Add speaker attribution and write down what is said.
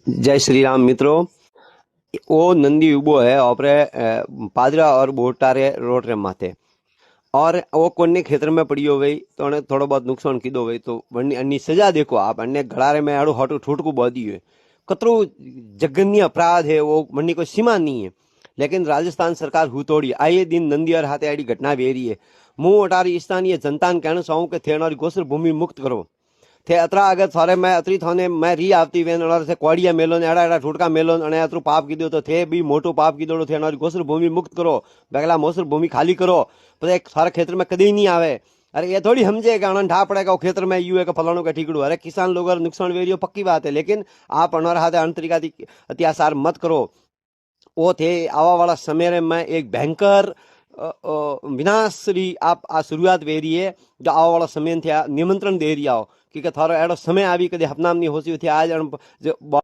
Speaker 1: जय श्री राम मित्रों। वो नंदी उबो है आपरे पादरा और बोटारे रोड रे माथे और वो कोने खेतर में पड़ियो वही तो उन्हें थोड़ा बहुत नुकसान कीधो वही तो वन्नी अन्नी सजा देखो आप अन्य घड़ारे में आड़ो हटो ठुटकू बाधी है कतरो जघन्य अपराध है वो मन्नी कोई सीमा नहीं है। लेकिन राजस्थान सरकार हुतोड़ी आए दिन नंदी और हाथे आड़ी घटना वेरी है। मुंह अटारी स्थानीय जनता ने कहना चाहूँ कि थे गोसर भूमि मुक्त करो थे अतरा अगर थारे मैं अतरी थाने मैं री आवती वेन अनार से कोड़िया मेलो ने एड़ा एड़ा ठुटका मेलो अने अतरू पाप कीधो तो थे भी मोटो पाप कीधो थे अनारी गोसर भूमि मुक्त करो बेगला मोसर भूमि खाली करो पर थारे खेतर में कदी नहीं आवे। अरे ये थोड़ी समझे कि अणन ढा पड़ेगा खेतर में यू है कि फलाणो का ठीकड़ू। अरे किसान लोग नुकसान वेरियो पक्की बात है लेकिन आप अनार हाथे अन तरीका अत्याचार मत करो। वो थे आवा वाला समय में एक भयंकर विनाश री आप आ शुरुआत वे रही है जो आवा वाला समय थे निमंत्रण दे रही आओ क्योंकि थारो एडो समय आवी कदे हपनाम नहीं हो सी थे आज जो